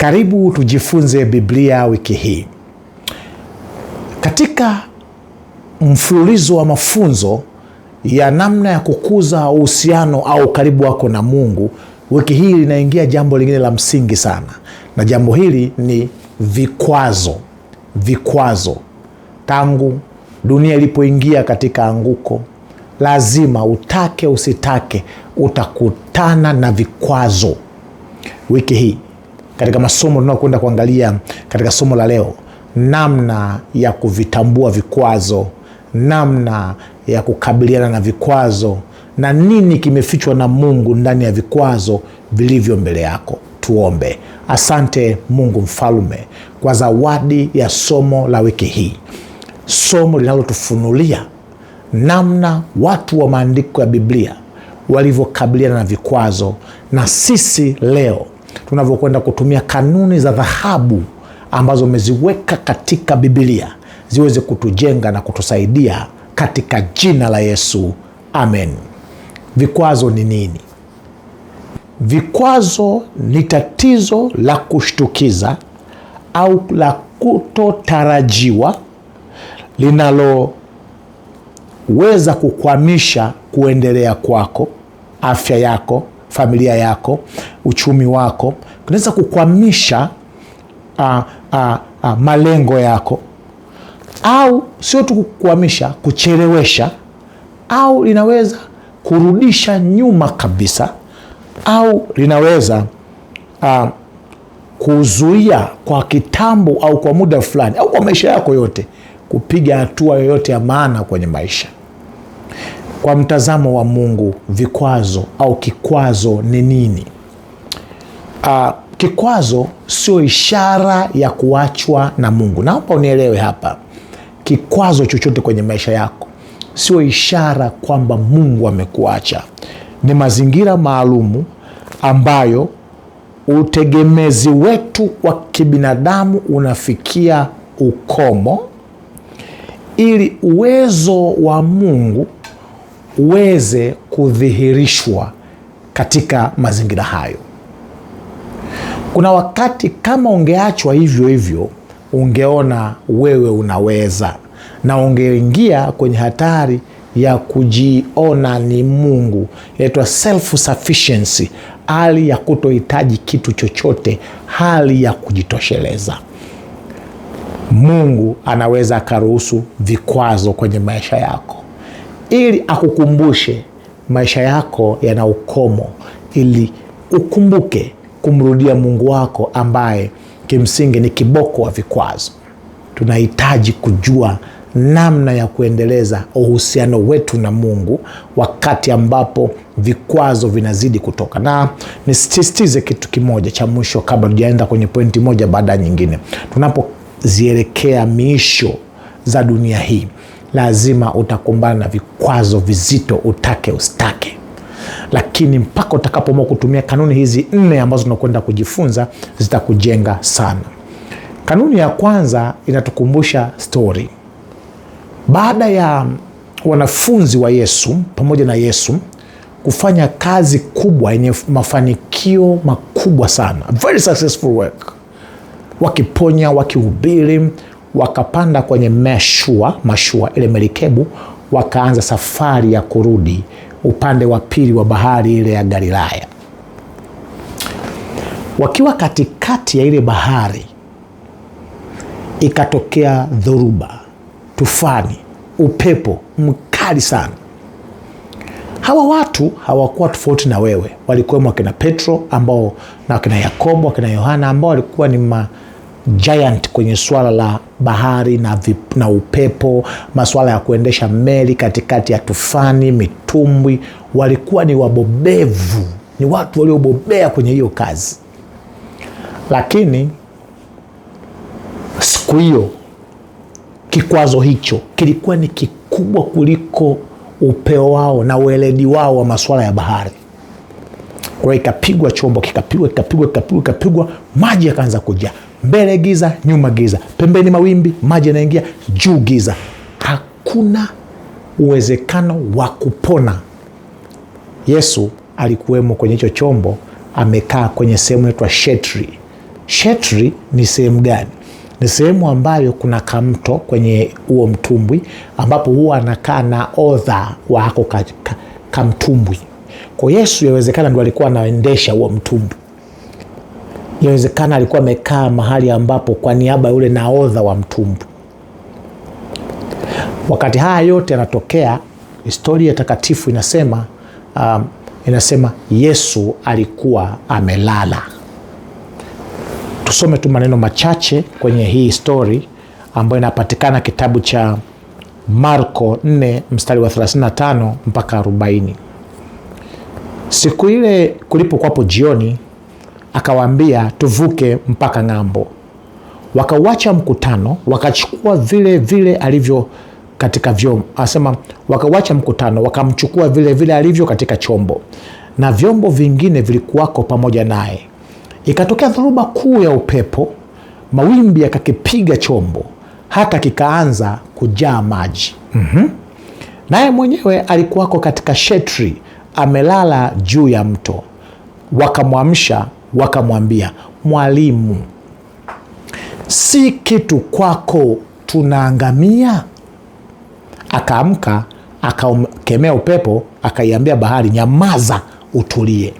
Karibu tujifunze Biblia wiki hii. Katika mfululizo wa mafunzo ya namna ya kukuza uhusiano au karibu wako na Mungu, wiki hii linaingia jambo lingine la msingi sana. Na jambo hili ni vikwazo. Vikwazo. Tangu dunia ilipoingia katika anguko, lazima utake usitake utakutana na vikwazo. Wiki hii katika masomo tunayokwenda kuangalia katika somo la leo, namna ya kuvitambua vikwazo, namna ya kukabiliana na vikwazo, na nini kimefichwa na Mungu ndani ya vikwazo vilivyo mbele yako. Tuombe. Asante Mungu Mfalme kwa zawadi ya somo la wiki hii, somo linalotufunulia namna watu wa maandiko ya Biblia walivyokabiliana na vikwazo, na sisi leo tunavyokwenda kutumia kanuni za dhahabu ambazo umeziweka katika Biblia ziweze kutujenga na kutusaidia katika jina la Yesu. Amen. Vikwazo ni nini? Vikwazo ni tatizo la kushtukiza au la kutotarajiwa linaloweza kukwamisha kuendelea kwako, afya yako, familia yako, uchumi wako. Kunaweza kukwamisha malengo yako, au sio tu kukwamisha, kuchelewesha, au linaweza kurudisha nyuma kabisa, au linaweza kuzuia kwa kitambo au kwa muda fulani au kwa maisha yako yote kupiga hatua yoyote ya maana kwenye maisha. Kwa mtazamo wa Mungu, vikwazo au kikwazo ni nini? Kikwazo sio ishara ya kuachwa na Mungu. Naomba unielewe hapa. Kikwazo chochote kwenye maisha yako sio ishara kwamba Mungu amekuacha. Ni mazingira maalumu ambayo utegemezi wetu wa kibinadamu unafikia ukomo ili uwezo wa Mungu uweze kudhihirishwa katika mazingira hayo. Kuna wakati kama ungeachwa hivyo hivyo, ungeona wewe unaweza, na ungeingia kwenye hatari ya kujiona ni Mungu. Inaitwa self sufficiency, hali ya kutohitaji kitu chochote, hali ya kujitosheleza. Mungu anaweza akaruhusu vikwazo kwenye maisha yako ili akukumbushe maisha yako yana ukomo, ili ukumbuke kumrudia Mungu wako ambaye kimsingi ni kiboko wa vikwazo. Tunahitaji kujua namna ya kuendeleza uhusiano wetu na Mungu wakati ambapo vikwazo vinazidi kutoka. Na nisisitize kitu kimoja cha mwisho kabla tujaenda kwenye pointi moja baada ya nyingine. Tunapozielekea miisho za dunia hii, lazima utakumbana na vikwazo vizito, utake usitake. Lakini mpaka utakapoamua kutumia kanuni hizi 4 ambazo tunakwenda kujifunza, zitakujenga sana. Kanuni ya kwanza inatukumbusha story. Baada ya wanafunzi wa Yesu pamoja na Yesu kufanya kazi kubwa yenye mafanikio makubwa sana, very successful work, wakiponya, wakihubiri, wakapanda kwenye mashua ile merikebu, wakaanza safari ya kurudi upande wa pili wa bahari ile ya Galilaya. Wakiwa katikati ya ile bahari, ikatokea dhoruba, tufani, upepo mkali sana. Hawa watu hawakuwa tofauti na wewe. Walikuwemo wakina Petro ambao, na wakina Yakobo, wakina Yohana ambao walikuwa ni giant kwenye swala la bahari na upepo, masuala ya kuendesha meli katikati ya tufani, mitumbwi. Walikuwa ni wabobevu, ni watu waliobobea kwenye hiyo kazi. Lakini siku hiyo kikwazo hicho kilikuwa ni kikubwa kuliko upeo wao na ueledi wao wa masuala ya bahari. Kwa hiyo ikapigwa chombo, kikapigwa, maji yakaanza kujaa. Mbele giza, nyuma giza, pembeni mawimbi, maji yanaingia, juu giza. Hakuna uwezekano wa kupona. Yesu alikuwemo kwenye hicho chombo, amekaa kwenye sehemu inaitwa shetri. Shetri ni sehemu gani? Ni sehemu ambayo kuna kamto kwenye huo mtumbwi, ambapo huwa anakaa na odha wako kamtumbwi. Kwa Yesu yawezekana ndio alikuwa anaendesha huo mtumbwi. Yawezekana alikuwa amekaa mahali ambapo kwa niaba yule nahodha wa mtumbwi. Wakati haya yote yanatokea, historia takatifu inasema Yesu alikuwa amelala. Tusome tu maneno machache kwenye hii story ambayo inapatikana kitabu cha Marko 4 mstari wa 35 mpaka 40. Siku ile kulipokuwapo jioni, akawaambia tuvuke mpaka ng'ambo. Wakauacha mkutano, wakachukua vile alivyo katika vyombo. Anasema wakauacha mkutano, wakamchukua vile alivyo katika chombo, na vyombo vingine vilikuwako pamoja naye. Ikatokea dhoruba kuu ya upepo, mawimbi yakakipiga chombo hata kikaanza kujaa maji. Naye mwenyewe alikuwako katika shetri, amelala juu ya mto. Wakamwamsha, wakamwambia, Mwalimu, si kitu kwako tunaangamia? Akaamka, akaukemea upepo, akaiambia bahari, nyamaza, utulie.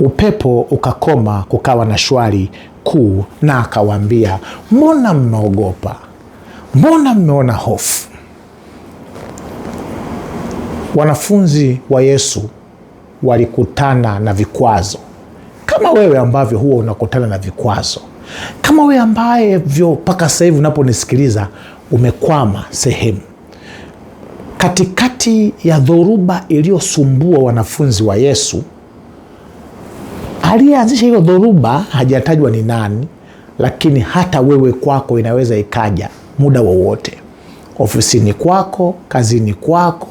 Upepo ukakoma, kukawa na shwari kuu, na akawaambia, mbona mnaogopa? Mbona mmeona hofu? Wanafunzi wa Yesu walikutana na vikwazo kama wewe ambavyo huwa unakutana na vikwazo, kama wewe ambaye mpaka sasa hivi unaponisikiliza umekwama sehemu. Katikati ya dhoruba iliyosumbua wanafunzi wa Yesu, aliyeanzisha hiyo dhoruba hajatajwa ni nani, lakini hata wewe kwako inaweza ikaja muda wowote. Ofisini kwako, kazini kwako,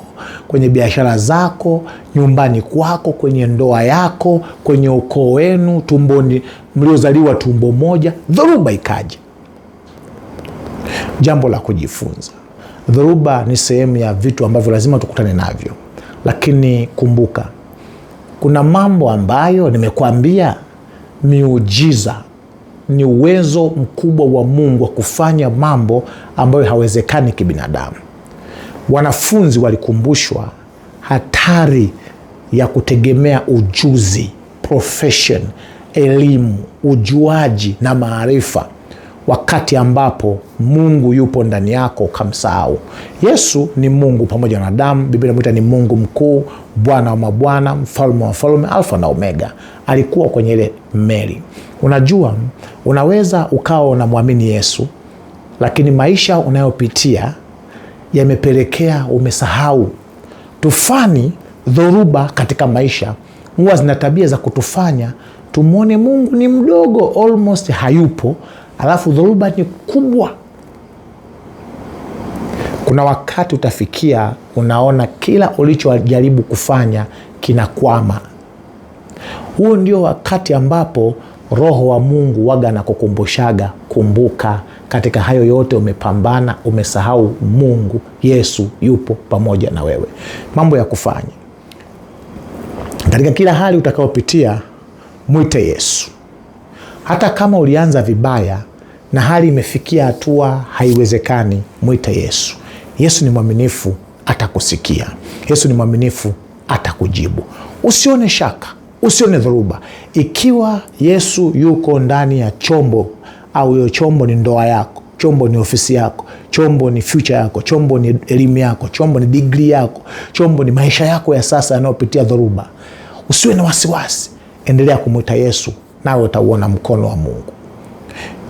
kwenye biashara zako, nyumbani kwako, kwenye ndoa yako, kwenye ukoo wenu, tumboni, mliozaliwa tumbo moja, dhoruba ikaja. Jambo la kujifunza, dhoruba ni sehemu ya vitu ambavyo lazima tukutane navyo, lakini kumbuka, kuna mambo ambayo nimekuambia, miujiza ni uwezo mkubwa wa Mungu wa kufanya mambo ambayo hawezekani kibinadamu. Wanafunzi walikumbushwa hatari ya kutegemea ujuzi, profession, elimu, ujuaji na maarifa, wakati ambapo Mungu yupo ndani yako ukamsahau. Yesu ni Mungu pamoja na wanadamu. Biblia inamuita ni Mungu mkuu, Bwana wa mabwana, mfalme wa wafalme, Alfa na Omega. Alikuwa kwenye ile meli. Unajua, unaweza ukawa unamwamini Yesu, lakini maisha unayopitia yamepelekea umesahau. Tufani, dhoruba katika maisha huwa zina tabia za kutufanya tumwone Mungu ni mdogo, almost hayupo, alafu dhoruba ni kubwa. Kuna wakati utafikia unaona kila ulichojaribu kufanya kinakwama. Huo ndio wakati ambapo Roho wa Mungu waga na kukumbushaga, kumbuka, katika hayo yote umepambana, umesahau Mungu, Yesu yupo pamoja na wewe. Mambo ya kufanya katika kila hali utakayopitia, mwite Yesu. Hata kama ulianza vibaya na hali imefikia hatua haiwezekani, mwite Yesu. Yesu ni mwaminifu, atakusikia. Yesu ni mwaminifu, atakujibu. Usione shaka, usione dhoruba. Ikiwa Yesu yuko ndani ya chombo, au hiyo chombo ni ndoa yako, chombo ni ofisi yako, chombo ni future yako, chombo ni elimu yako, chombo ni degree yako, chombo ni maisha yako ya sasa yanayopitia dhoruba, usiwe na wasiwasi. Endelea kumwita Yesu, nawe utauona mkono wa Mungu.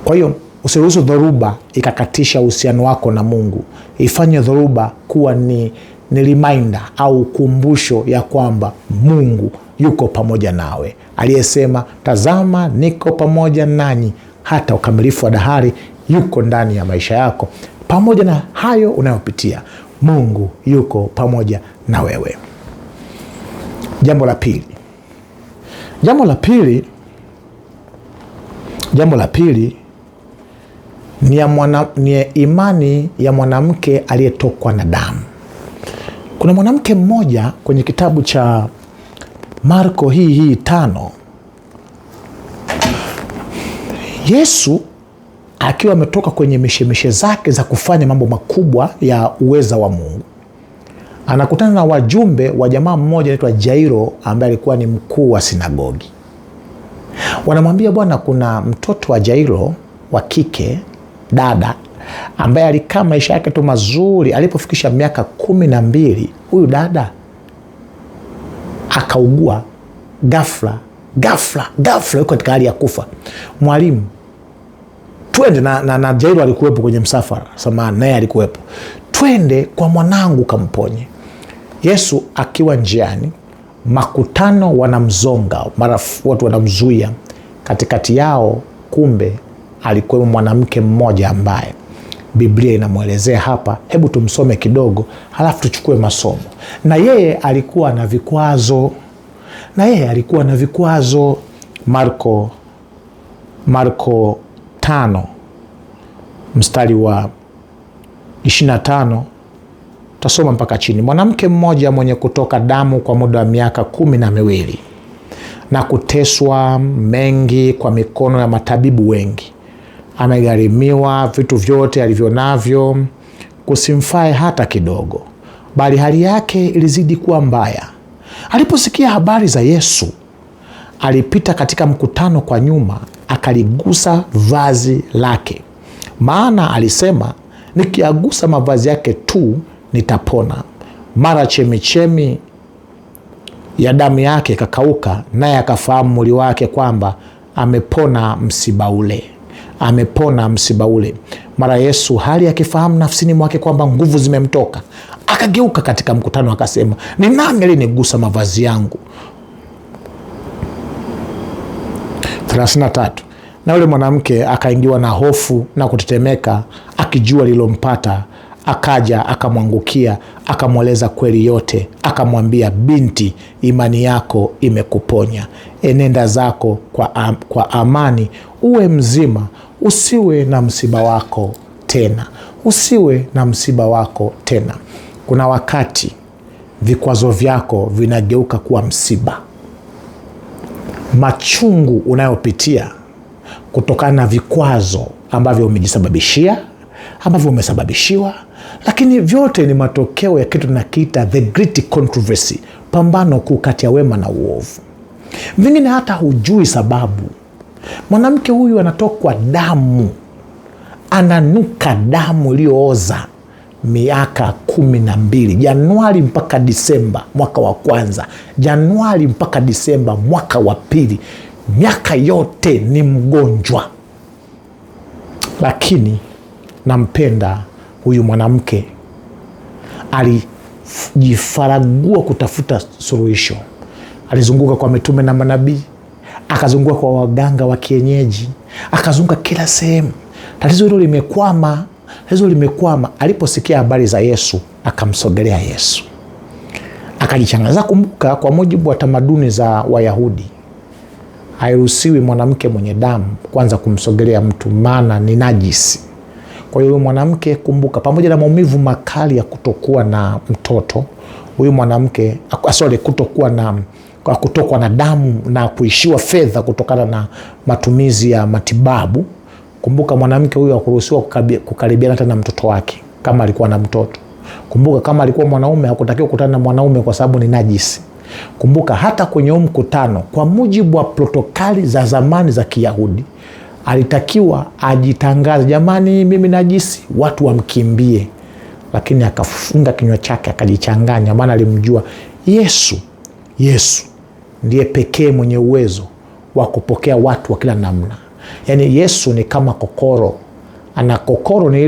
Kwa hiyo usiruhusu dhoruba ikakatisha uhusiano wako na Mungu. Ifanye dhoruba kuwa ni reminder au kumbusho ya kwamba Mungu yuko pamoja nawe. Aliyesema, tazama niko pamoja nanyi hata ukamilifu wa dahari, yuko ndani ya maisha yako. Pamoja na hayo unayopitia, Mungu yuko pamoja na wewe. Jambo la pili ni imani ya mwanamke aliyetokwa na damu. Kuna mwanamke mmoja kwenye kitabu cha Marko hii 5, Yesu akiwa ametoka kwenye mishemishe zake za kufanya mambo makubwa ya uweza wa Mungu, anakutana na wajumbe wa jamaa mmoja anaitwa Jairo, ambaye alikuwa ni mkuu wa sinagogi. Wanamwambia, bwana, kuna mtoto wa Jairo wa kike, dada, ambaye alikaa maisha yake tu mazuri. Alipofikisha miaka 12, huyu dada akaugua ghafla, yuko katika hali ya kufa. Mwalimu, twende na Jairo alikuwepo kwenye msafara, samahani, naye alikuwepo, twende kwa mwanangu kamponye. Yesu akiwa njiani, makutano wanamzonga, mara watu wanamzuia. Katikati yao kumbe alikuwa mwanamke mmoja ambaye Biblia inamwelezea hapa. Hebu tumsome kidogo, halafu tuchukue masomo. Na yeye alikuwa na vikwazo. Marko 5 mstari wa 25, tasoma mpaka chini. Mwanamke mmoja mwenye kutoka damu kwa muda wa miaka 12 na kuteswa mengi kwa mikono ya matabibu wengi, amegharimiwa vitu vyote alivyo navyo, kusimfae hata kidogo, bali hali yake ilizidi kuwa mbaya. Aliposikia habari za Yesu, alipita katika mkutano kwa nyuma, akaligusa vazi lake, maana alisema, nikiagusa mavazi yake tu nitapona. Mara chemichemi ya damu yake ikakauka, naye akafahamu mwili wake kwamba amepona msiba ule. Mara Yesu, hali akifahamu nafsini mwake kwamba nguvu zimemtoka, akageuka katika mkutano akasema, ni nani alinigusa mavazi yangu? 33. Na yule mwanamke akaingiwa na hofu na kutetemeka, akijua lilompata, akaja akamwangukia, akamweleza kweli yote. Akamwambia, binti, imani yako imekuponya, enenda zako kwa amani, uwe mzima, usiwe na msiba wako tena. Kuna wakati vikwazo vyako vinageuka kuwa msiba. Machungu unayopitia kutokana na vikwazo ambavyo umejisababishia, ambavyo umesababishiwa, lakini vyote ni matokeo ya kitu tunakiita the great controversy, pambano kuu kati ya wema na uovu. Vingine hata hujui sababu. Mwanamke huyu anatokwa damu, ananuka damu iliyooza miaka 12, Januari mpaka Disemba mwaka wa kwanza, Januari mpaka Disemba mwaka wa pili, miaka yote ni mgonjwa. Lakini nampenda huyu mwanamke, alijifaragua kutafuta suluhisho. Alizunguka kwa mitume na manabii, akazunguka kwa waganga wa kienyeji, akazunguka kila sehemu. Tatizo hilo limekwama. Aliposikia habari za Yesu, akamsogelea Yesu, akajichanganya. Kumbuka, kwa mujibu wa tamaduni za Wayahudi, hairuhusiwi mwanamke mwenye damu kwanza kumsogelea mtu, maana ni najisi. Kwa hiyo mwanamke, kumbuka, pamoja na maumivu makali ya kutokuwa na mtoto, huyu mwanamke kutokwa na damu na kuishiwa fedha kutokana na matumizi ya matibabu. Kumbuka, mwanamke huyu hakuruhusiwa kukaribiana hata na mtoto wake kama alikuwa na mtoto. Kumbuka, kama alikuwa mwanaume hakutakiwa kukutana na mwanaume kwa sababu ni najisi. Kumbuka, hata kwenye mkutano, kwa mujibu wa protokali za zamani za Kiyahudi, alitakiwa ajitangaze, jamani, mimi najisi, watu wamkimbie. Lakini akafunga kinywa chake, akajichanganya, maana alimjua Yesu ndiye pekee mwenye uwezo wa kupokea watu wa kila namna. Yaani Yesu ni kama kokoro. Kokoro ni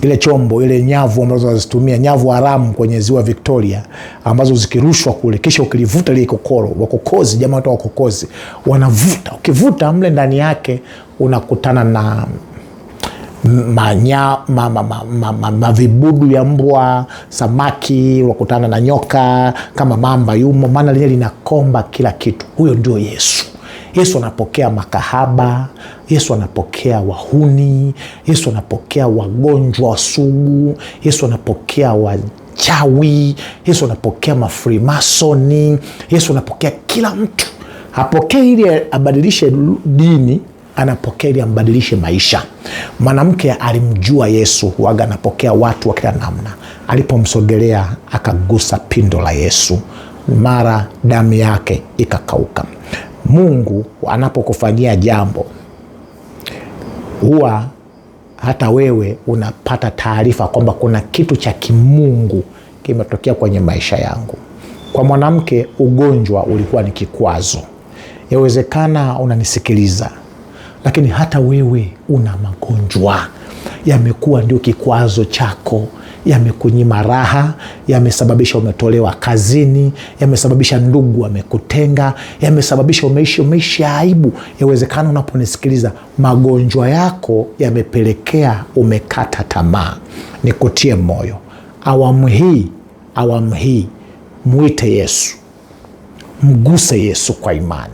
ile chombo, ile nyavu ambazo wanazitumia, nyavu haramu kwenye ziwa Victoria, ambazo zikirushwa kule, kisha ukilivuta ile kokoro, wakokozi, jamaa watu wakokozi wanavuta. Ukivuta mle ndani yake unakutana na mavibudu ya mbwa, samaki, unakutana na nyoka, kama mamba yumo, maana lile linakomba kila kitu. Huyo ndio Yesu. Yesu anapokea makahaba, Yesu anapokea wahuni, Yesu anapokea wagonjwa wasugu, Yesu anapokea wachawi, Yesu anapokea mafrimasoni, Yesu anapokea kila mtu. Hapokei ili abadilishe dini anapokea ili ambadilishe maisha. Mwanamke alimjua Yesu, huaga anapokea watu wa kila namna. Alipomsogelea akagusa pindo la Yesu, mara damu yake ikakauka. Mungu anapokufanyia jambo, huwa hata wewe unapata taarifa kwamba kuna kitu cha kimungu kimetokea kwenye maisha yangu. Kwa mwanamke, ugonjwa ulikuwa ni kikwazo. Yawezekana unanisikiliza, lakini hata wewe una magonjwa yamekuwa ndio kikwazo chako, yamekunyima raha, yamesababisha umetolewa kazini, yamesababisha ndugu wamekutenga, yamesababisha umeishi aibu. Yawezekana unaponisikiliza, magonjwa yako yamepelekea umekata tamaa. Nikutie moyo, awamu hii muite Yesu, mguse Yesu kwa imani.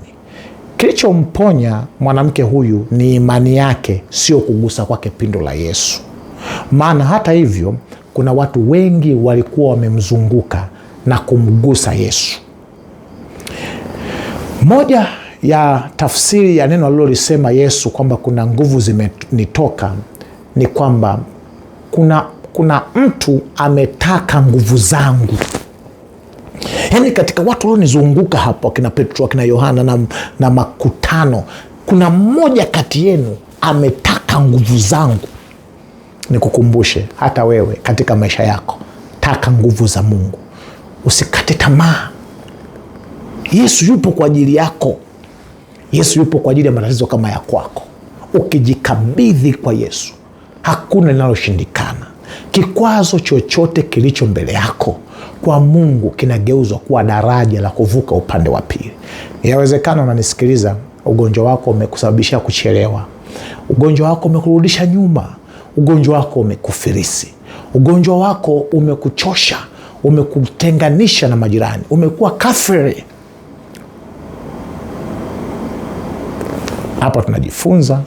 Kilichomponya mwanamke huyu ni imani yake, sio kugusa kwake pindo la Yesu. Maana hata hivyo kuna watu wengi walikuwa wamemzunguka na kumgusa Yesu. Moja ya tafsiri ya neno alilolisema Yesu kwamba kuna nguvu zimenitoka ni kwamba kuna mtu ametaka nguvu zangu. Yaani katika watu walionizunguka hapo, akina Petro, akina Yohana na makutano, kuna mmoja kati yenu ametaka nguvu zangu. Nikukumbushe, hata wewe katika maisha yako, taka nguvu za Mungu. Usikate tamaa. Yesu yupo kwa ajili yako. Yesu yupo kwa ajili ya matatizo kama ya kwako. Ukijikabidhi kwa Yesu, hakuna linaloshindikana. Kikwazo chochote kilicho mbele yako kwa Mungu kinageuzwa kuwa daraja la kuvuka upande wa pili. Yawezekana unanisikiliza, ugonjwa wako umekusababisha kuchelewa. Ugonjwa wako umekurudisha nyuma. Ugonjwa wako umekufirisi. Ugonjwa wako umekuchosha, umekutenganisha na majirani, umekuwa kafiri. Hapa tunajifunza,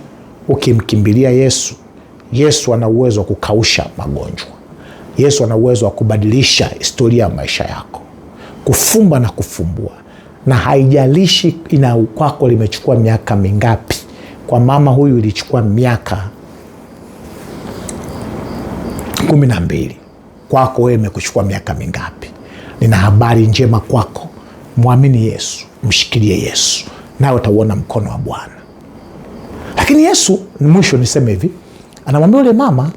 ukimkimbilia Yesu, Yesu ana uwezo wa kukausha magonjwa. Yesu ana uwezo wa kubadilisha historia ya maisha yako, kufumba na kufumbua. Na haijalishi ina kwako limechukua miaka mingapi. Kwa mama huyu ilichukua miaka 12. Kwako wewe imekuchukua miaka mingapi? Nina habari njema kwako. Muamini Yesu, mshikilie Yesu, nawe utauona mkono wa Bwana. Lakini Yesu, mwisho niseme hivi, anamwambia yule mama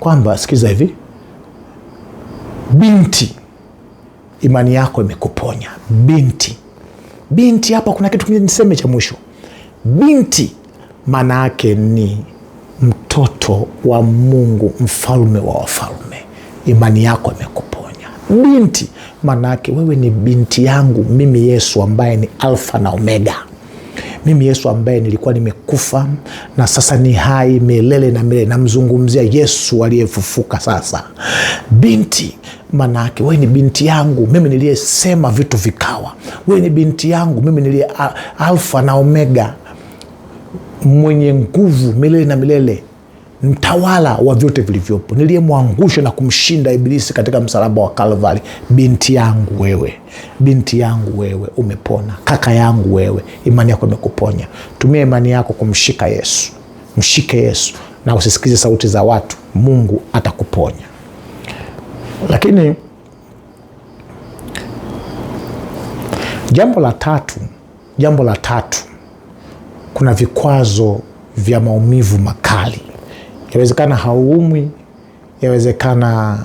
kwamba sikiza hivi, binti, imani yako imekuponya. Binti hapa kuna kitu kingine niseme cha mwisho. Binti maana yake ni mtoto wa Mungu, mfalme wa wafalme. Imani yako imekuponya. Binti maana yake wewe ni binti yangu mimi Yesu, ambaye ni Alfa na Omega. Mimi Yesu ambaye nilikuwa nimekufa na sasa ni hai milele na milele. Namzungumzia Yesu aliyefufuka sasa. Binti maana yake wewe ni binti yangu mimi niliyesema vitu vikawa. Wewe ni binti yangu mimi niliye Alfa na Omega, mwenye nguvu milele na milele, mtawala wa vyote vilivyopo, niliyemwangusha na kumshinda Ibilisi katika msalaba wa Kalvari. Binti yangu wewe umepona. Kaka yangu wewe, imani yako imekuponya. Tumia imani yako kumshika Yesu. Mshike Yesu na usisikize sauti za watu. Mungu atakuponya. Lakini jambo la tatu, kuna vikwazo vya maumivu makali. Yawezekana hauumwi, yawezekana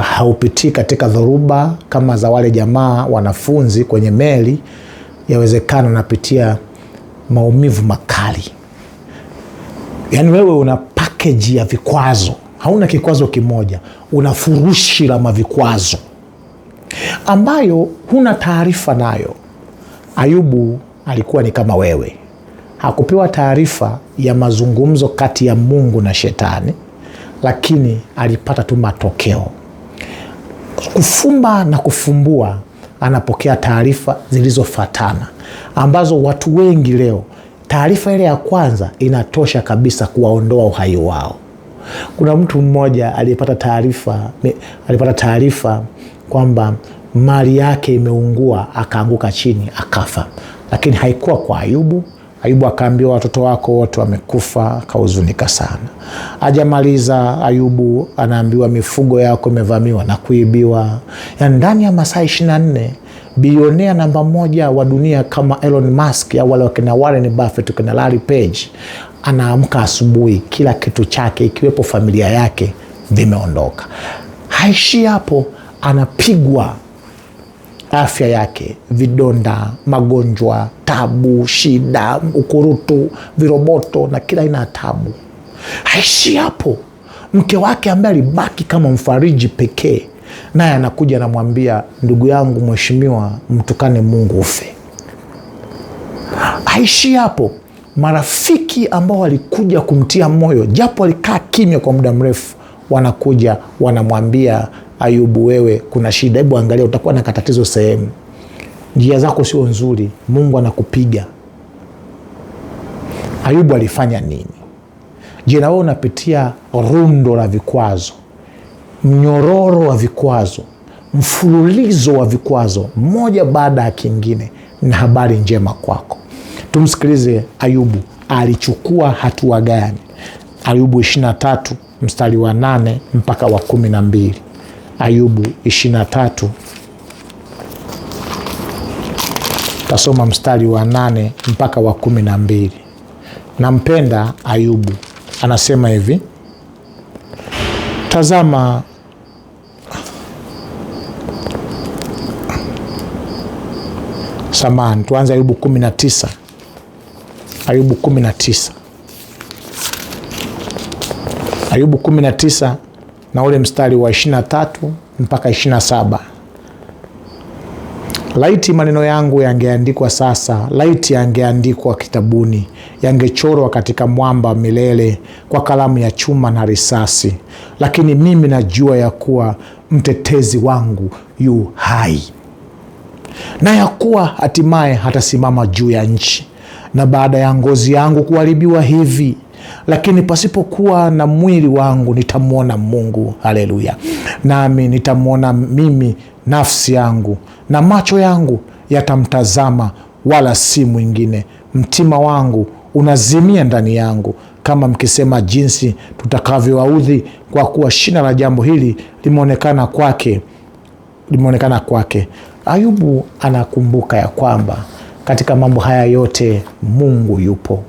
haupitii katika dhoruba kama za wale jamaa wanafunzi kwenye meli. Yawezekana unapitia maumivu makali. Yaani wewe una package ya vikwazo. Hauna kikwazo kimoja, una furushi la mavikwazo ambayo huna taarifa nayo. Ayubu alikuwa ni kama wewe. Hakupewa taarifa ya mazungumzo kati ya Mungu na Shetani, lakini alipata tu matokeo. Kufumba na kufumbua, anapokea taarifa zilizofatana, ambazo watu wengi leo, taarifa ile ya kwanza inatosha kabisa kuwaondoa uhai wao. Kuna mtu mmoja alipata taarifa kwamba mali yake imeungua, akaanguka chini akafa. Lakini haikuwa kwa Ayubu. Ayubu akaambiwa watoto wako wote wamekufa, akahuzunika sana. Hajamaliza Ayubu anaambiwa mifugo yako imevamiwa na kuibiwa. Yani ndani ya masaa 24 bilionea namba 1 wa dunia kama Elon Musk au wale wakina Warren Buffett, kina Larry Page, anaamka asubuhi kila kitu chake ikiwepo familia yake vimeondoka. Haishi hapo, anapigwa afya yake, vidonda, magonjwa, tabu, shida, ukurutu, viroboto na kila aina ya tabu. Haishi hapo, mke wake ambaye alibaki kama mfariji pekee, naye anakuja anamwambia, ndugu yangu mheshimiwa, mtukane Mungu ufe. Haishi hapo, marafiki ambao walikuja kumtia moyo japo walikaa kimya kwa muda mrefu, wanakuja wanamwambia, Ayubu, wewe kuna shida, hebu angalia, utakuwa na katatizo sehemu, njia zako sio nzuri, Mungu anakupiga. Ayubu alifanya nini? Je, na wewe unapitia rundo la vikwazo, mnyororo wa vikwazo, mfululizo wa vikwazo, mmoja baada ya kingine? Na habari njema kwako. Tumsikilize Ayubu alichukua hatua gani. Ayubu 23 mstari wa 8 mpaka wa 12. Ayubu 23 tasoma mstari wa 8 mpaka wa 12. Nampenda Ayubu, anasema hivi, tazama, samahani, tuanze Ayubu 19. Ayubu 19. Ayubu 19 na ule mstari wa 23 mpaka 27. Laiti maneno yangu yangeandikwa sasa, laiti yangeandikwa kitabuni, yangechorwa katika mwamba milele kwa kalamu ya chuma na risasi. Lakini mimi najua ya kuwa mtetezi wangu yu hai, na ya kuwa hatimaye hatasimama juu ya nchi. Na baada ya ngozi yangu kuharibiwa hivi, lakini pasipokuwa na mwili wangu nitamwona Mungu. Haleluya! Nami nitamwona mimi nafsi yangu, na macho yangu yatamtazama, wala si mwingine. Mtima wangu unazimia ndani yangu, kama mkisema, jinsi tutakavyowaudhi, kwa kuwa shina la jambo hili limeonekana kwake. Ayubu anakumbuka ya kwamba katika mambo haya yote Mungu yupo.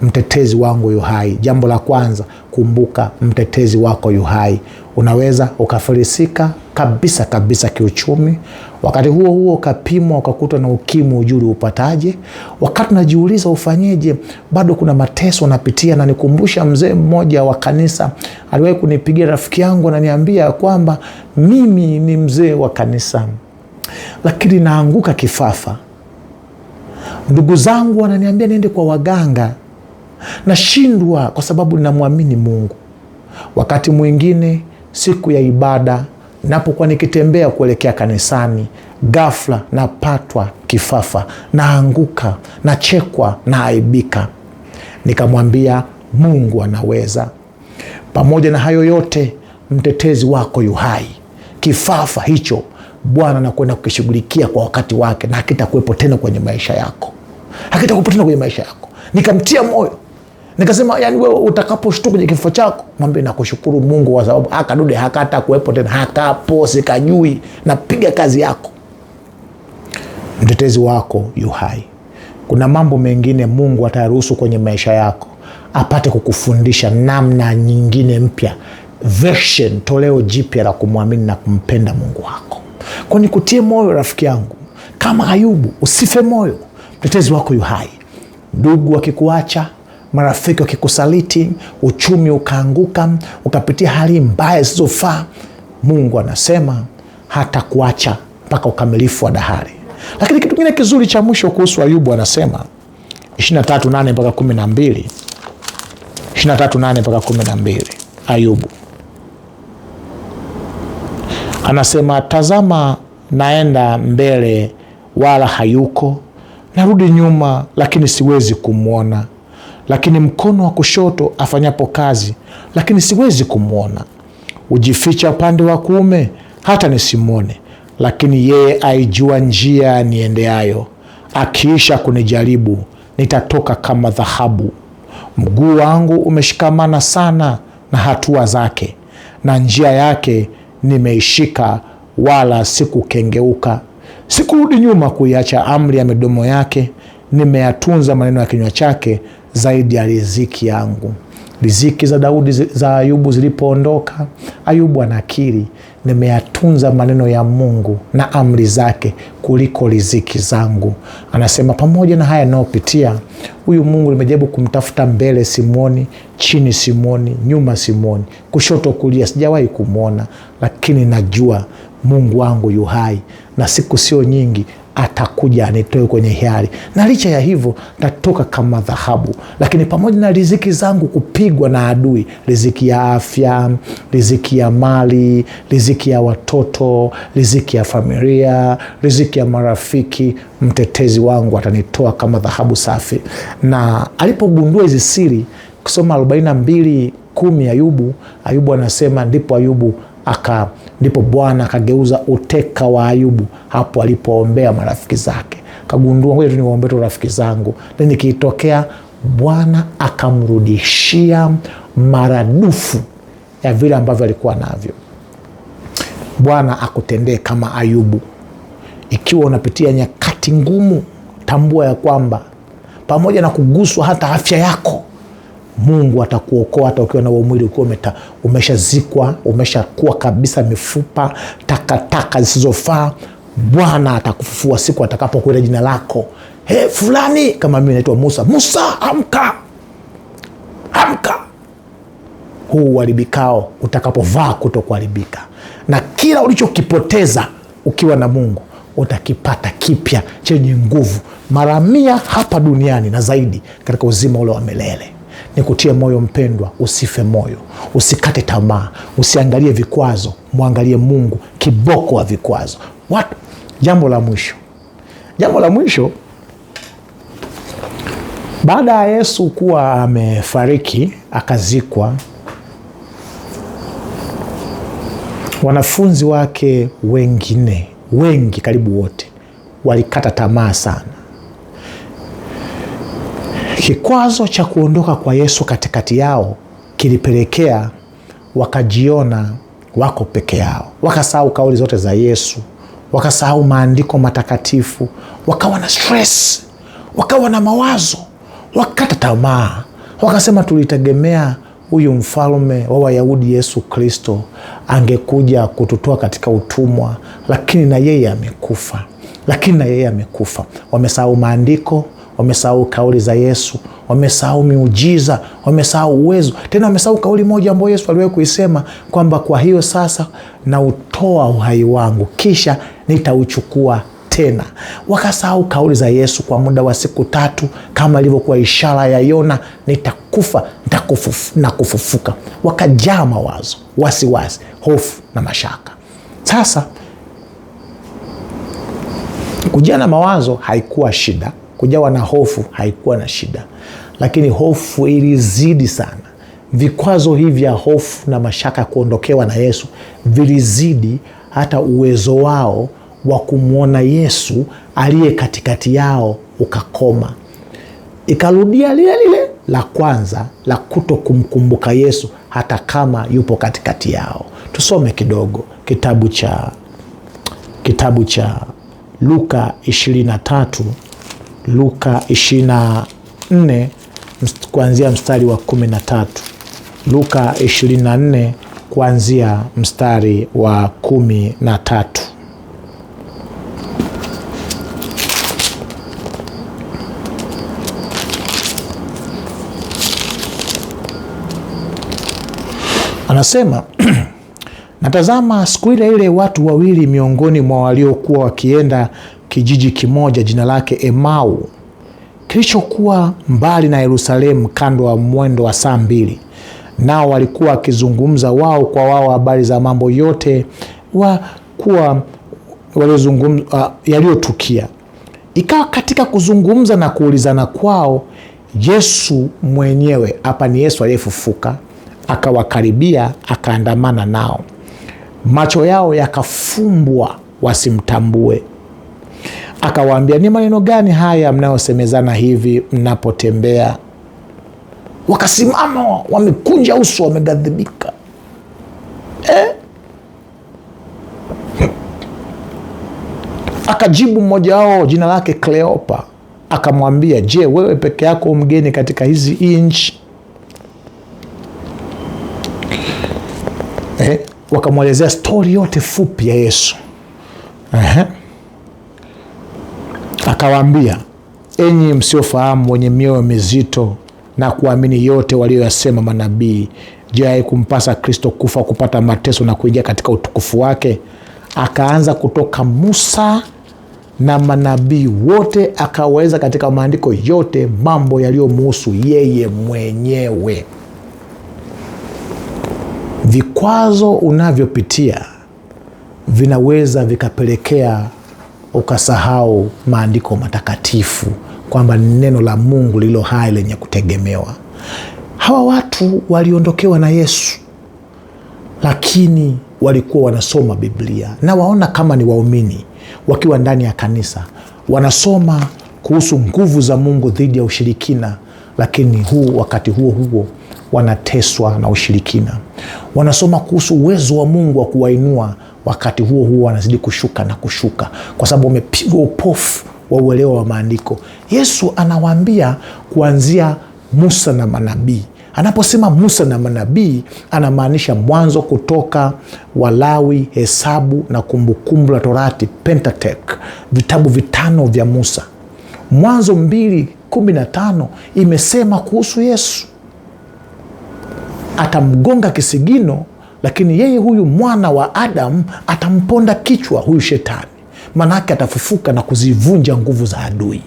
Mtetezi wangu yu hai. Jambo la kwanza, kumbuka mtetezi wako yu hai. Unaweza ukafilisika kabisa kabisa kiuchumi, wakati huo huo ukapimwa ukakutwa na ukimwi, ujuri upataje? Wakati unajiuliza ufanyeje, bado kuna mateso unapitia. Na nikumbusha mzee mmoja wa kanisa aliwahi kunipigia, rafiki yangu, ananiambia kwamba mimi ni mzee wa kanisa lakini naanguka kifafa. Ndugu zangu wananiambia niende kwa waganga, nashindwa kwa sababu ninamwamini Mungu. Wakati mwingine siku ya ibada, napokuwa nikitembea kuelekea kanisani, ghafla napatwa kifafa, naanguka, nachekwa, naaibika. Nikamwambia Mungu anaweza. Pamoja na hayo yote, mtetezi wako yu hai. Kifafa hicho Bwana anakwenda kukishughulikia kwa wakati wake, na hakitakuwepo tena kwenye maisha yako. Hakitakuwepo tena kwenye maisha yako. Nikamtia moyo, nikasema, yani wewe utakaposhtuka kwenye kifo chako, mwambie nakushukuru Mungu kwa sababu akadude hakata kuwepo tena, hakapo, sikajui, napiga kazi yako. Mtetezi wako yu hai. Kuna mambo mengine Mungu ataruhusu kwenye maisha yako apate kukufundisha namna nyingine mpya, version, toleo jipya la kumwamini na kumpenda Mungu wako. Kwa nikutie moyo rafiki yangu, kama Ayubu, usife moyo. Mtetezi wako yu hai. Ndugu wakikuacha, marafiki wakikusaliti, uchumi ukaanguka, ukapitia hali mbaya zisizofaa, Mungu anasema hata kuacha mpaka ukamilifu wa dahari. Lakini kitu kingine kizuri cha mwisho kuhusu Ayubu, anasema 23:8 mpaka 12. 23:8 mpaka 12. Ayubu anasema, tazama, naenda mbele wala hayuko, narudi nyuma lakini siwezi kumwona. Lakini mkono wa kushoto afanyapo kazi, lakini siwezi kumwona. Ujificha upande wa kuume hata nisimwone. lakini yeye aijua njia niendeayo. Akiisha kunijaribu, nitatoka kama dhahabu. Mguu wangu umeshikamana sana na hatua zake, na njia yake nimeishika, wala sikukengeuka. Sikurudi nyuma kuiacha amri ya midomo yake. Nimeyatunza maneno ya kinywa chake zaidi ya riziki yangu. Riziki za Daudi za Ayubu zilipoondoka, Ayubu anakiri, nimeyatunza maneno ya Mungu na amri zake kuliko riziki zangu. Anasema pamoja na haya ninayopitia, huyu Mungu nimejaribu kumtafuta, mbele simuoni, chini simuoni, nyuma simuoni, kushoto kulia sijawahi kumwona, lakini najua Mungu wangu yu hai, na siku sio nyingi atakuja anitoe kwenye hiari, na licha ya hivyo natoka kama dhahabu. Lakini pamoja na riziki zangu kupigwa na adui, riziki ya afya, riziki ya mali, riziki ya watoto, riziki ya familia, riziki ya marafiki, mtetezi wangu atanitoa kama dhahabu safi. Na alipogundua hizi siri, kusoma 42:10 Ayubu anasema ndipo Bwana akageuza uteka wa Ayubu hapo alipoombea marafiki zake. Kagundua, ngoja tu niwaombe tu rafiki zangu, na nikitokea Bwana akamrudishia maradufu ya vile ambavyo alikuwa navyo. Bwana akutendee kama Ayubu. Ikiwa unapitia nyakati ngumu, tambua ya kwamba pamoja na kuguswa hata afya yako, Mungu atakuokoa hata ukiwa na mwili ukiwa umeshazikwa, umeshakuwa kabisa mifupa, takataka zisizofaa. Bwana atakufufua siku atakapokuita jina lako. Fulani, kama mimi naitwa Musa, amka. Huu uharibikao utakapovaa kutokuharibika, na kila ulichokipoteza ukiwa na Mungu utakipata kipya chenye nguvu mara 100 hapa duniani na zaidi katika uzima ule wa milele. Nikutie moyo mpendwa, usife moyo, usikate tamaa, usiangalie vikwazo, muangalie Mungu, kiboko wa vikwazo. Jambo la mwisho, baada ya Yesu kuwa amefariki akazikwa, wanafunzi wake wengi karibu wote walikata tamaa sana. Kikwazo cha kuondoka kwa Yesu katikati yao kilipelekea wakajiona wako peke yao, wakasahau kauli zote za Yesu, wakasahau maandiko matakatifu, wakawa na stress, wakawa na mawazo, wakata tamaa, wakasema tulitegemea huyu mfalme wa Wayahudi Yesu Kristo angekuja kututoa katika utumwa, lakini na yeye amekufa. Wamesahau maandiko, wamesahau kauli za Yesu, wamesahau miujiza, wamesahau uwezo. Tena wamesahau kauli moja ambayo Yesu aliwahi kuisema kwamba kwa hiyo sasa na utoa uhai wangu, kisha nitauchukua tena. Wakasahau kauli za Yesu kwa muda wa siku 3, kama ilivyokuwa ishara ya Yona, nitakufa na kufufuka. Wakajaa mawazo, wasiwasi, hofu na mashaka. Sasa kujaa na mawazo haikuwa shida, kujawa na hofu haikuwa na shida, lakini hofu ilizidi sana. Vikwazo hivi vya hofu na mashaka kuondokewa na Yesu vilizidi hata uwezo wao wa kumwona Yesu aliye katikati yao ukakoma. Ikarudia lile la kwanza la kuto kumkumbuka Yesu hata kama yupo katikati yao. Tusome kidogo kitabu cha Luka 23, Luka 24 kuanzia mstari wa 13. Luka 24 kuanzia mstari wa 13. Anasema natazama, siku ile watu wawili miongoni mwa waliokuwa wakienda kijiji kimoja jina lake Emau, kilichokuwa mbali na Yerusalemu, kando wa mwendo wa saa 2. Nao walikuwa wakizungumza wao kwa wao habari za mambo yote yaliyotukia. Ikawa katika kuzungumza na kuulizana kwao, Yesu mwenyewe, hapa ni Yesu aliyefufuka, akawakaribia, akaandamana nao. Macho yao yakafumbwa wasimtambue. Akawaambia, ni maneno gani haya mnayosemezana hivi mnapotembea? Wakasimama wamekunja uso, wameghadhibika. Akajibu mmoja wao, jina lake Kleopa, akamwambia, je, wewe peke yako mgeni katika hii nchi? Wakamwelezea stori yote fupi ya Yesu. Akawaambia, enyi msiofahamu, wenye mioyo mizito na kuamini yote walioyasema manabii, je, haikumpasa Kristo kufa, kupata mateso na kuingia katika utukufu wake? Akaanza kutoka Musa na manabii wote, akaweza katika maandiko yote mambo yaliyomuhusu yeye mwenyewe. Vikwazo unavyopitia vinaweza vikapelekea ukasahau maandiko matakatifu, kwamba neno la Mungu lilo hai lenye kutegemewa. Hawa watu waliondokewa na Yesu, lakini walikuwa wanasoma Biblia na waona kama ni waumini wakiwa ndani ya kanisa, wanasoma kuhusu nguvu za Mungu dhidi ya ushirikina, lakini wakati huo wanateswa na ushirikina. Wanasoma kuhusu uwezo wa Mungu wa kuwainua, wakati huo wanazidi kushuka na kushuka, kwa sababu wamepigwa upofu wa uelewa wa maandiko. Yesu anawaambia kuanzia Musa na manabii. Anaposema Musa na manabii, anamaanisha Mwanzo, Kutoka, Walawi, Hesabu na Kumbukumbu la Torati, Pentateuch, vitabu 5 vya Musa. Mwanzo 2:15 imesema kuhusu Yesu, atamgonga kisigino, lakini yeye huyu mwana wa Adamu atamponda kichwa huyu shetani. Manake atafufuka na kuzivunja nguvu za adui.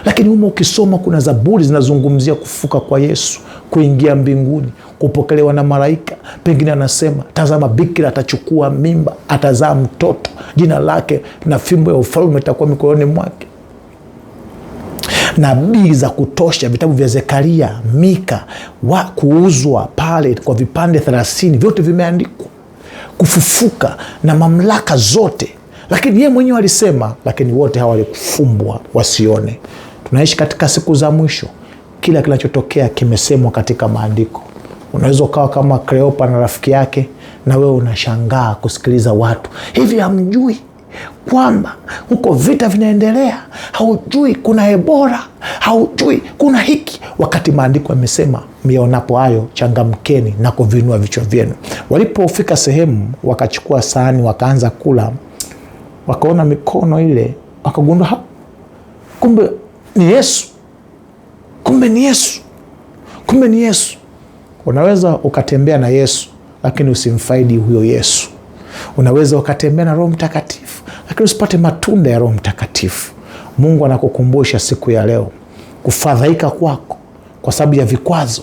Lakini humo ukisoma kuna Zaburi zinazungumzia kufufuka kwa Yesu, kuingia mbinguni, kupokelewa na malaika. Pengine anasema, tazama bikira atachukua mimba, atazaa mtoto, jina lake na fimbo ya ufalme itakuwa mikononi mwake. Nabii za kutosha, vitabu vya Zekaria, Mika, kuuzwa pale kwa vipande 30, vyote vimeandikwa kufufuka na mamlaka zote. Lakini yeye mwenyewe alisema, lakini wote hawa walikufumbwa wasione. Tunaishi katika siku za mwisho. Kila kinachotokea kimesemwa katika maandiko. Unaweza ukawa kama Kleopa na rafiki yake, na wewe unashangaa kusikiliza watu. Hivi hamjui kwamba huko vita vinaendelea? Haujui kuna Ebola? Haujui kuna hiki? Wakati maandiko yamesema, mionapo hayo changamkeni na kuvinua vichwa vyenu. Walipofika sehemu, wakachukua sahani, wakaanza kula, wakaona mikono ile, wakagundua kumbe ni Yesu. Kumbe ni Yesu. Kumbe ni Yesu. Unaweza ukatembea na Yesu, lakini usimfaidi huyo Yesu. Unaweza ukatembea na Roho Mtakatifu, lakini usipate matunda ya Roho Mtakatifu. Mungu anakukumbusha siku ya leo, kufadhaika kwako kwa sababu ya vikwazo,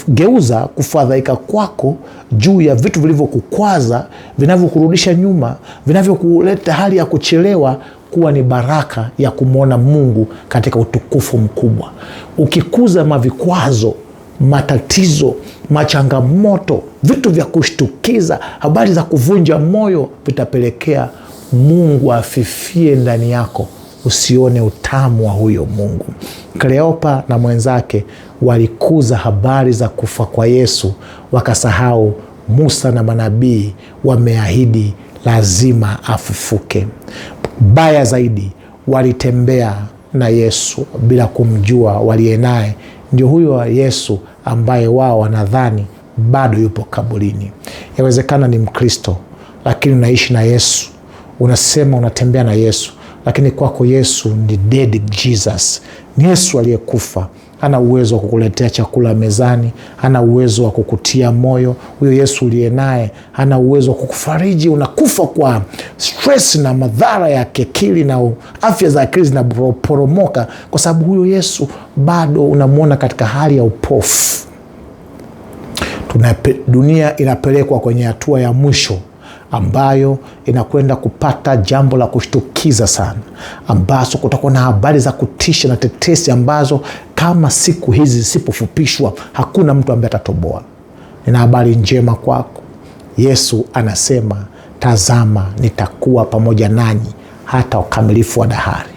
geuza kufadhaika kwako juu ya vitu vilivyokukwaza, vinavyokurudisha nyuma, vinavyokuleta hali ya kuchelewa, kuwa ni baraka ya kumwona Mungu katika utukufu mkubwa. Ukikuza mavikwazo, matatizo, machangamoto, vitu vya kushtukiza, habari za kuvunja moyo, vitapelekea Mungu afifie ndani yako, usione utamu wa huyo Mungu. Kleopa na mwenzake walikuza habari za kufa kwa Yesu, wakasahau Musa na manabii wameahidi lazima afufuke. Baya zaidi, walitembea na Yesu bila kumjua waliye naye ndio huyo Yesu ambaye wao wanadhani bado yupo kaburini. Yawezekana ni Mkristo, lakini unaishi na Yesu, unasema unatembea na Yesu, lakini kwako Yesu ni dead Jesus. Ni Yesu aliyekufa. Hana uwezo wa kukuletea chakula mezani, hana uwezo wa kukutia moyo. Huyo Yesu uliye naye hana uwezo wa kukufariji. Unakufa kwa stress na madhara ya akili, na afya za akili zinaporomoka kwa sababu huyo Yesu bado unamwona katika hali ya upofu. Dunia inapelekwa kwenye hatua ya mwisho ambayo inakwenda kupata jambo la kushtukiza sana, ambazo kutakuwa na habari za kutisha na tetesi ambazo kama siku hizi zisipofupishwa hakuna mtu ambaye atatoboa. Nina habari njema kwako. Yesu anasema, tazama nitakuwa pamoja nanyi hata ukamilifu wa dahari.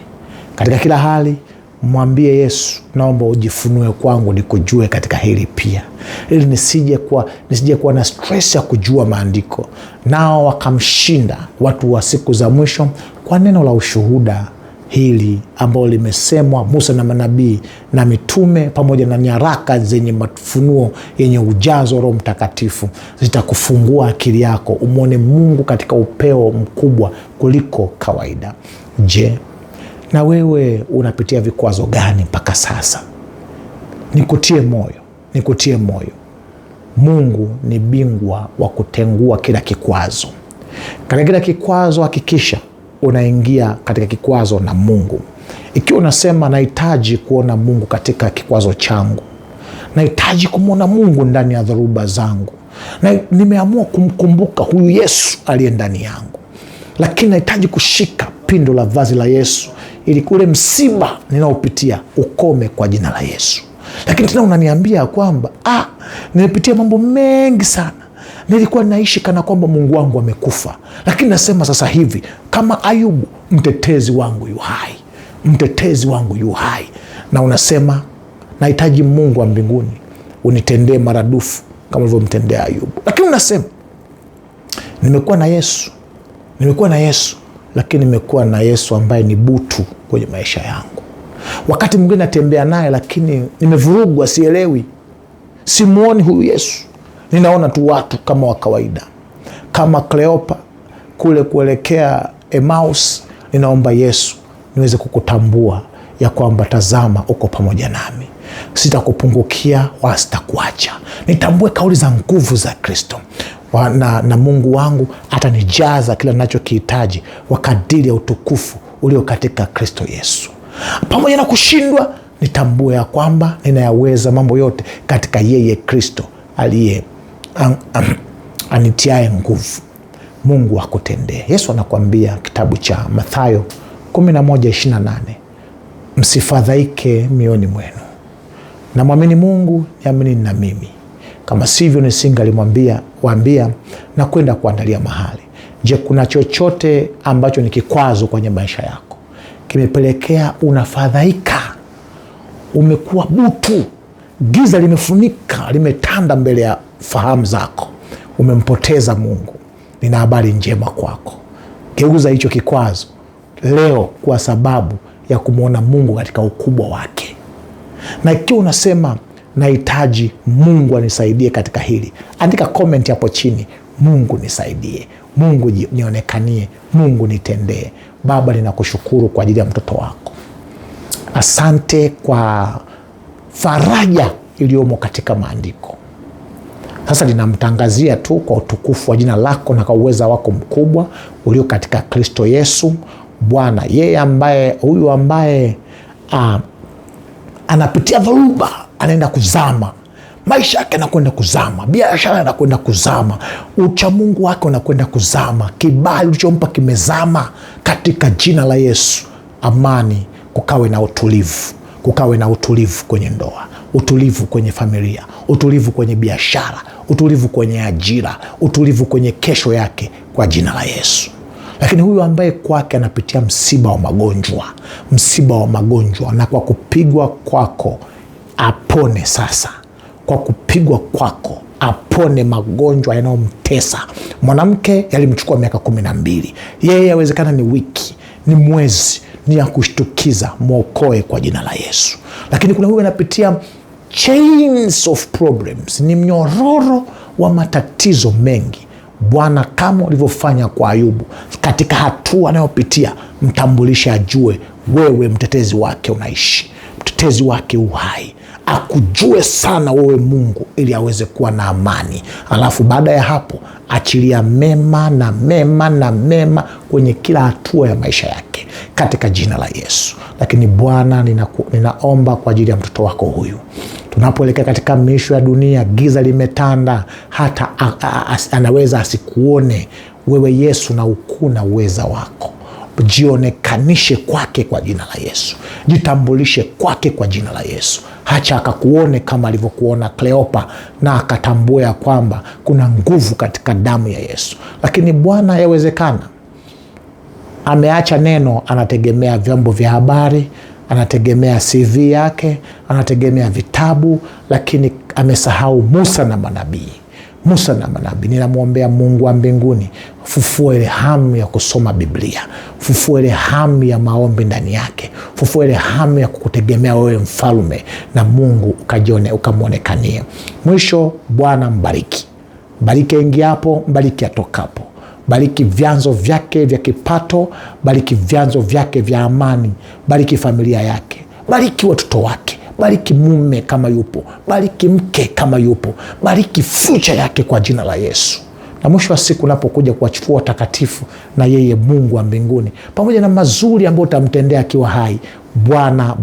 Katika kila hali mwambie Yesu, naomba ujifunue kwangu nikujue katika hili pia, ili nisije kuwa na stress ya kujua maandiko. Nao wakamshinda watu wa siku za mwisho kwa neno la ushuhuda hili ambalo limesemwa Musa na manabii na mitume, pamoja na nyaraka zenye mafunuo yenye ujazo Roho Mtakatifu. Zitakufungua akili yako umwone Mungu katika upeo mkubwa kuliko kawaida. Je, na wewe unapitia vikwazo gani mpaka sasa? Nikutie moyo. Mungu ni bingwa wa kutengua kila kikwazo. Katika kila kikwazo hakikisha unaingia katika kikwazo na Mungu. Ikiwa unasema nahitaji kuona Mungu katika kikwazo changu, nahitaji kumwona Mungu ndani ya dhoruba zangu, na nimeamua kumkumbuka huyu Yesu aliye ndani yangu, lakini nahitaji kushika pindo la vazi la Yesu ili kule msiba ninaopitia ukome kwa jina la Yesu. Lakini tena unaniambia kwamba nilipitia mambo mengi sana, nilikuwa naishi kana kwamba Mungu wangu amekufa, lakini nasema sasa hivi kama Ayubu, mtetezi wangu yu hai. Na unasema nahitaji Mungu wa mbinguni unitendee maradufu kama ulivyomtendea Ayubu. Lakini unasema nimekuwa na Yesu, lakini nimekuwa na Yesu ambaye ni butu kwenye maisha yangu. Wakati mwingine natembea naye, lakini nimevurugwa, sielewi, simuoni huyu Yesu. Ninaona tu watu kama wa kawaida, kama Kleopa kule kuelekea Emmaus. Ninaomba Yesu niweze kukutambua ya kwamba tazama uko pamoja nami, sitakupungukia wala sitakuacha. Nitambue kauli za nguvu za Kristo na Mungu wangu atanijaza kila ninachokihitaji kwa kadiri ya utukufu ulio katika Kristo Yesu. Pamoja na kushindwa, nitambue ya kwamba ninayaweza mambo yote katika yeye Kristo aliye anitiaye nguvu. Mungu akutendee. Yesu anakuambia kitabu cha Mathayo 11:28, msifadhaike mioyoni mwenu, na mwamini Mungu, niamini na mimi. Kama sivyo waambia na kwenda kuandalia mahali. Je, kuna chochote ambacho ni kikwazo kwenye maisha yako kimepelekea unafadhaika, umekuwa butu, giza limefunika, limetanda mbele ya fahamu zako, umempoteza Mungu? Nina habari njema kwako. Geuza hicho kikwazo leo kwa sababu ya kumwona Mungu katika ukubwa wake. Na ikiwa unasema nahitaji Mungu anisaidie katika hili, andika comment hapo chini, Mungu nisaidie, Mungu nionekanie, Mungu nitendee. Baba, ninakushukuru kwa ajili ya mtoto wako. Asante kwa faraja iliyomo katika maandiko. Sasa ninamtangazia tu kwa utukufu wa jina lako na kwa uweza wako mkubwa ulio katika Kristo Yesu. Bwana, yeye huyu ambaye anapitia dhoruba, anaenda kuzama, maisha yake yanakwenda kuzama, biashara yanakwenda kuzama, uchamungu wake unakwenda kuzama, kibali ulichompa kimezama, katika jina la Yesu. Amani, kukawe na utulivu kwenye ndoa, utulivu kwenye familia, utulivu kwenye biashara, utulivu kwenye ajira, utulivu kwenye kesho yake kwa jina la Yesu. Lakini huyu ambaye kwake anapitia msiba wa magonjwa, na kwa kupigwa kwako apone sasa. Kwa kupigwa kwako apone magonjwa yanayomtesa. Mwanamke yalimchukua miaka 12, yeye yawezekana ni wiki, ni mwezi, ni ya kushtukiza. Mwokoe kwa jina la Yesu. Lakini kuna huyu anapitia chains of problems, ni mnyororo wa matatizo mengi. Bwana, kama ulivyofanya kwa Ayubu, katika hatua anayopitia mtambulishe, ajue wewe mtetezi wake unaishi, mtetezi wake uhai, akujue sana wewe Mungu, ili aweze kuwa na amani. Alafu baada ya hapo achilia mema na mema na mema kwenye kila hatua ya maisha yake katika jina la Yesu. Lakini Bwana, ninaomba kwa ajili ya mtoto wako huyu. Tunapoelekea katika miisho ya dunia, giza limetanda, hata anaweza asikuone wewe Yesu, na ukuu na uweza wako. Jionekanishe kwake kwa jina la Yesu. Jitambulishe kwake kwa jina la Yesu. Hacha akakuone kama alivyokuona Kleopa, na akatambua ya kwamba kuna nguvu katika damu ya Yesu. Lakini Bwana, yawezekana ameacha neno, anategemea vyombo vya habari, anategemea CV yake, anategemea vitabu, lakini amesahau Musa na manabii. Musa na manabii. Ninamwombea Mungu wa mbinguni, fufua ile hamu ya kusoma Biblia, fufua ile hamu ya maombi ndani yake, fufua ile hamu ya kukutegemea wewe mfalme, na Mungu ukamwonekanie. Mwisho, Bwana mbariki. Bariki aingiapo, bariki atokapo. Bariki vyanzo vyake vya kipato, bariki vyanzo vyake vya amani, bariki familia yake, bariki watoto wake, bariki mume kama yupo, bariki mke kama yupo, bariki future yake kwa jina la Yesu. Na mwisho wa siku unapokuja kuwachukua watakatifu na yeye Mungu wa mbinguni, pamoja na mazuri ambayo utamtendea akiwa hai,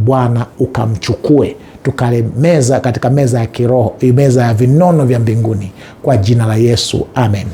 Bwana ukamchukue, tukale meza katika meza ya kiroho, meza ya vinono vya mbinguni kwa jina la Yesu. Amen.